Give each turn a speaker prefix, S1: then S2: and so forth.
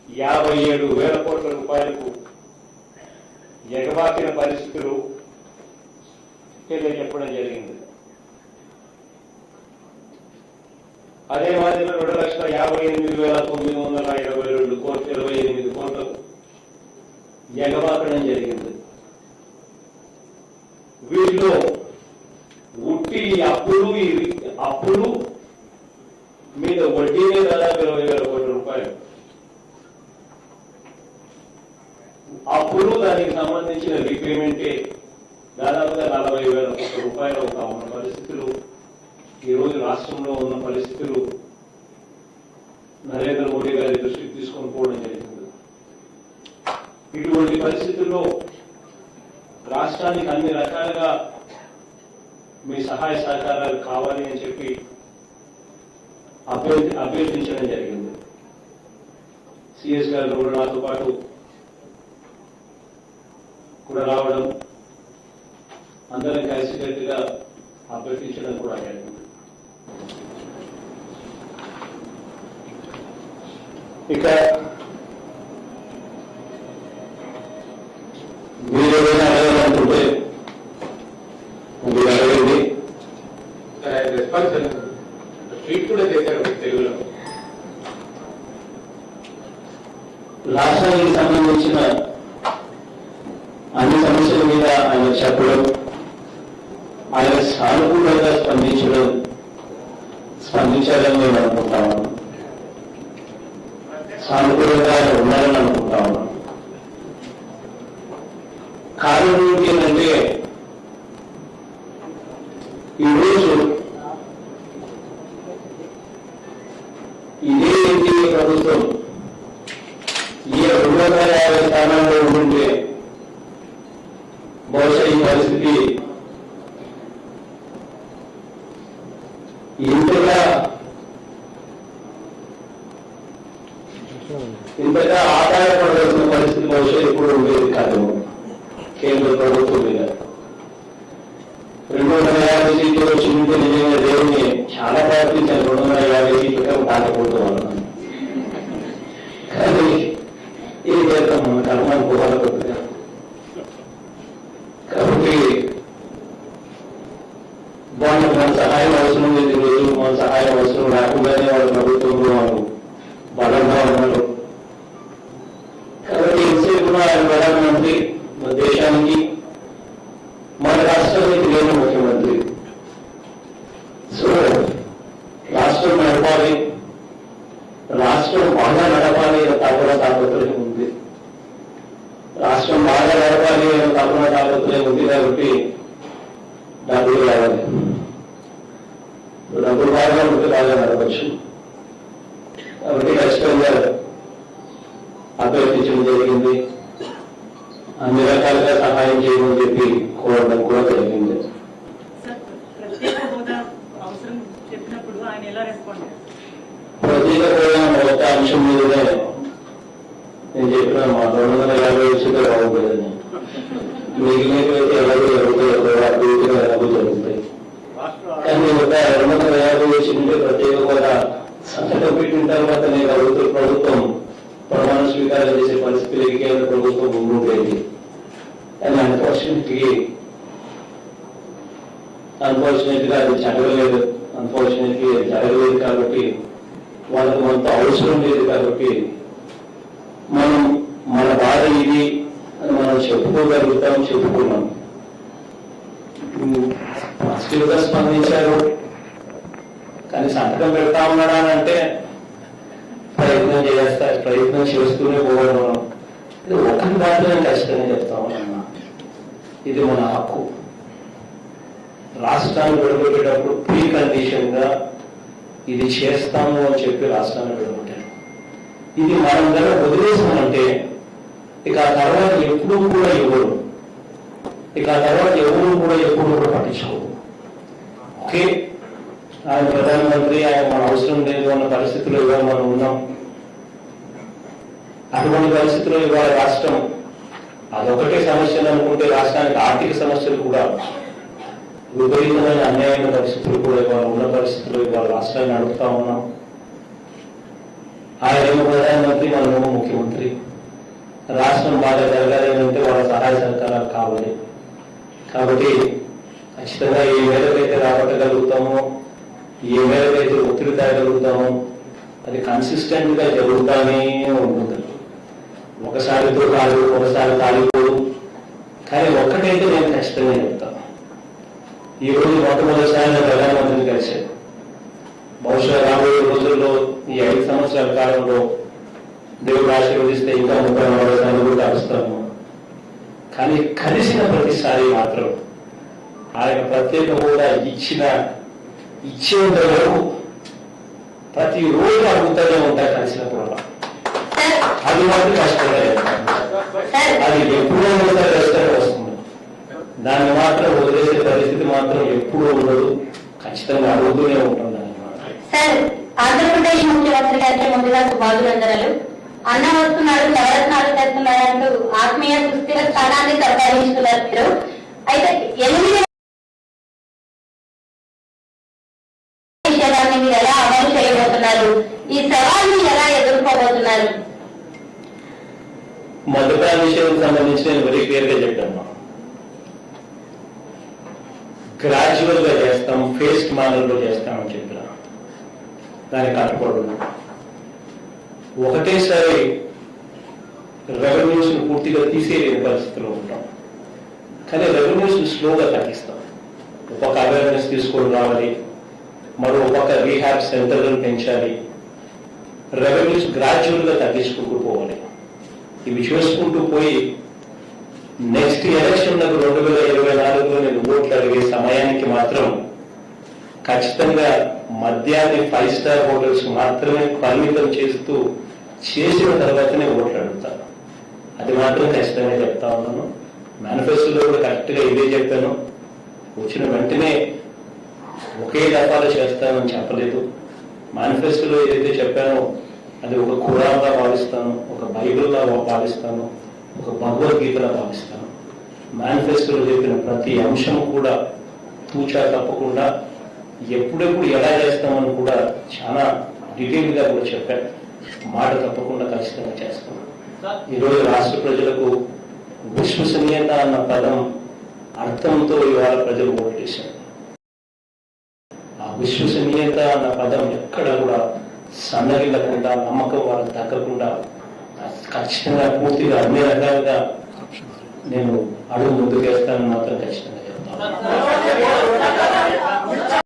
S1: 57,000 కోట్ల రూపాయలకు ఎగబాకిన పరిస్థితులు తెలియజెప్పడం జరిగింది. అదే మాదిరిగా 2,58,922 కోట్లు 28 కోట్లకు ఎగబాకడం జరిగింది. వీటిలో ఉట్టి అప్పులు మీద వడ్డీనే దాదాపు 20,000 కోట్ల రూపాయలు, అప్పులు దానికి సంబంధించిన రీపేమెంటే దాదాపుగా 40,000 కోట్ల రూపాయలు ఉన్న పరిస్థితులు, ఈరోజు రాష్ట్రంలో ఉన్న పరిస్థితులు నరేంద్ర మోడీ గారి దృష్టికి తీసుకొని పోవడం జరిగింది. ఇటువంటి పరిస్థితుల్లో రాష్ట్రానికి అన్ని రకాలుగా మీ సహాయ సహకారాలు కావాలి అని చెప్పి అభ్యర్థించడం జరిగింది. సిఎస్ గారు కూడా నాతో పాటు కూడా రావడం, అందరం కలిసికట్టుగా అభ్యర్థించడం కూడా జరిగింది. ఇక మీరు ఏదైనా అడగాలనుకుంటే మీరు అడగండి. రెస్పాన్స్ ట్వీట్ కూడా చేశారు తెలుగులో. రాష్ట్రానికి సంబంధించిన అన్ని సమస్యల మీద ఆయన చెప్పడం, ఆయన సానుకూలంగా స్పందించాలని నేను అనుకుంటా ఉన్నాను. సానుకూలంగా ఆయన ఉండాలని అనుకుంటా ఉన్నాను. కారణం ఏంటంటే ఈరోజు ఇదే ఎన్డీఏ ప్రభుత్వం ఈ 250 స్థానాల్లో ఉంటే బహుశా ఈ పరిస్థితి ఇంతగా ఆదాయపడవలసిన పరిస్థితి బహుశా ఎప్పుడు ఉండేది కాదు. కేంద్ర ప్రభుత్వం మీద 250 సీట్లు వచ్చింటే నిజంగా దేవుని చాలా ప్రయత్నించారు. 250 సీట్లుగా దాటిపోతున్నాను. కానీ ఏం చేద్దాం, మన కర్మాన్ని పోవాలి కొద్దిగా. కాబట్టి మన సహాయం అవసరం లేదు. రోజు మన సహాయం అవసరం రాకుండానే వాళ్ళ ప్రభుత్వంలో వాళ్ళు బలంగా ఉన్నారు. కాబట్టి ఎంతసేపు ఆయన ప్రధానమంత్రి మన దేశానికి, మన రాష్ట్రానికి నేను ముఖ్యమంత్రి. సో రాష్ట్రం నడపాలి, రాష్ట్రం బాగా నడపాలి అనే తాపత్రయం ఉంది. రాష్ట్రం బాగా నడపాలి అనే తాపత్రయం ఉంది. కాబట్టి డబ్బులు రావాలి. డబ్బులు బాగా ఉంటే బాగా నడవచ్చు. కాబట్టి ఖచ్చితంగా అభ్యర్థించడం జరిగింది. అన్ని రకాలుగా సహాయం చేయమని చెప్పి కోరడం కూడా జరిగింది. ప్రత్యేక హోదా మొదట అంశం మీదనే నేను చెప్పిన మా 250 వచ్చితే బాగుంటుందని. మిగిలినైతే ఎలాగో అభివృద్ధిగా ఎలాగో జరుగుతాయి. కానీ ఒక 250 వచ్చింటే ప్రత్యేక హోదా సంతకం పెట్టిన తర్వాత నేను ప్రభుత్వం ప్రమాణ స్వీకారం చేసే పరిస్థితులకి కేంద్ర ప్రభుత్వం ముందుండేది. కానీ అన్ఫార్చునేట్లీ అది జరగలేదు. అన్ఫార్చునేట్లీ అది జరగలేదు. కాబట్టి వాళ్ళకు కొంత అవసరం లేదు. కాబట్టి మనం మన బాధ ఇది అని మనం చెప్పుకోగలుగుతాం, చెప్పుకున్నాం. పాజిటివ్ గా స్పందించారు. కానీ సంతకం పెడతా ఉన్నాడా అంటే ప్రయత్నం చేస్తూనే పోవడం. ఇది ఒకరి మాత్రమే ఖచ్చితంగా చెప్తా ఉన్నా, ఇది మన హక్కు. రాష్ట్రాన్ని విడగొట్టేటప్పుడు ప్రీ కండిషన్ గా ఇది చేస్తాము అని చెప్పి రాష్ట్రాన్ని విడగొట్టారు. ఇది మనం దగ్గర వదిలేసామంటే ఇక ఆ తర్వాత ఎప్పుడూ కూడా ఇవ్వరు. ఇక ఆ తర్వాత ఎవరు కూడా ఎప్పుడు కూడా పట్టించుకోరు. ఓకే, ఆయన ప్రధానమంత్రి, ఆయన మన అవసరం లేదు అన్న పరిస్థితుల్లో ఇవాళ మనం ఉన్నాం. అటువంటి పరిస్థితుల్లో ఇవాళ రాష్ట్రం అదొకటే సమస్యలు అనుకుంటే రాష్ట్రానికి ఆర్థిక సమస్యలు కూడా, విపరీతమైన అన్యాయమైన పరిస్థితులు కూడా ఇవాళ ఉన్న పరిస్థితుల్లో ఇవాళ రాష్ట్రాన్ని నడుపుతా ఉన్నాం. ఆయనేమో ప్రధానమంత్రి, మనమేమో ముఖ్యమంత్రి. రాష్ట్రం బాగా జరగాలి అంటే వాళ్ళ సహాయ సహకారాలు కావాలి. కాబట్టి ఖచ్చితంగా ఏ మేరకైతే రాబట్టగలుగుతామో, ఏ మేరకైతే ఒత్తిడి తేగలుగుతామో అది కన్సిస్టెంట్ గా జరుగుతానే ఉంటుంది. ఒకసారితో కాదు, ఒకసారి కాలిపోదు. కానీ ఒక్కటైతే నేను ఖచ్చితంగా చెప్తాను, ఈ రోజు మొట్టమొదటిసారి నేను ప్రధానమంత్రిని కలిశాను. బహుశా రాబోయే రోజుల్లో ఈ 5 సంవత్సరాల కాలంలో దేవుడు ఆశీర్వదిస్తే ఇంకా 30-40 సార్లు కూడా కలుస్తాను. కానీ కలిసిన ప్రతిసారి మాత్రం ఆయన ప్రత్యేక హోదా ఇచ్చేంత వరకు ప్రతిరోజు అడుగుతూనే ఉంటా కలిసినప్పుడు. అది మాత్రం కష్టంగా అది ఎప్పుడో ఒకసారి కష్టంగా వస్తుంది. దాన్ని మాత్రం వదిలేసే పరిస్థితి మాత్రం ఎప్పుడూ ఉండదు. ఖచ్చితంగా అడుగుతూనే ఉంటుంది.
S2: సార్, ఆంధ్రప్రదేశ్ ముఖ్యమంత్రి గారికి ముందుగా శుభాభినందనలు. అన్న వస్తున్నాడు, నవరత్నాలు తెస్తున్నారు అంటూ ఆత్మీయ సుస్థిర స్థానాన్ని సంపాదించుకున్నారు మీరు. అయితే 8 విషయాన్ని మీరు ఎలా అమలు చేయబోతున్నారు? ఈ సవాల్ని ఎలా ఎదుర్కోబోతున్నారు?
S1: మద్యపాన విషయానికి సంబంధించి నేను వెరీ క్లియర్ గా చెప్పాను. గ్రాడ్యువల్ గా చేస్తాం, ఫేస్డ్ మేనర్ లో చేస్తామని చెప్పిన దానికి కట్టుకోవడం. ఒకటేసారి రెవెన్యూస్ పూర్తిగా తీసేయలేని పరిస్థితిలో ఉంటాం. కానీ రెవెన్యూస్ స్లోగా తగ్గిస్తాం. ఒక అవేర్నెస్ తీసుకొని రావాలి, మరో ఒక రీహాబ్ సెంటర్లను పెంచాలి, రెవెన్యూస్ గ్రాడ్యువల్ గా తగ్గించుకుంటూ పోవాలి. ఇవి చేసుకుంటూ పోయి నెక్స్ట్ ఎలక్షన్ 2024లో నేను ఓట్లు అడిగే సమయానికి మాత్రం ఖచ్చితంగా మద్యాన్ని 5 స్టార్ హోటల్స్ మాత్రమే పరిమితం చేసిన తర్వాతనే ఓట్లు అడుగుతాను. అది మాత్రం ఖచ్చితంగా చెప్తా ఉన్నాను. మేనిఫెస్టోలో కూడా కరెక్ట్ గా ఇదే చెప్పాను. వచ్చిన వెంటనే ఒకే దఫాలో చేస్తానని చెప్పలేదు. మేనిఫెస్టోలో ఏదైతే చెప్పానో అది ఒక ఖురాన్గా భావిస్తాను, ఒక బైబిల్గా భావిస్తాను, ఒక భగవద్గీతలా భావిస్తాను. మేనిఫెస్టోలో చెప్పిన ప్రతి అంశం కూడా తూచా తప్పకుండా ఎప్పుడెప్పుడు ఎలా చేస్తామని కూడా చాలా డీటెయిల్ గా కూడా చెప్పాను. మాట తప్పకుండా ఖచ్చితంగా చేస్తాను. ఈరోజు రాష్ట్ర ప్రజలకు విశ్వసనీయత అన్న పదం అర్థంతో ఇవాళ ప్రజలు ఓటేశారు. ఆ విశ్వసనీయత అన్న పదం ఎక్కడ కూడా సన్నగిల్లకుండా, నమ్మకం వాళ్ళకి తగ్గకుండా ఖచ్చితంగా పూర్తిగా అన్ని రకాలుగా నేను అడుగు ముందుకేస్తానని మాత్రం ఖచ్చితంగా చెప్తాను.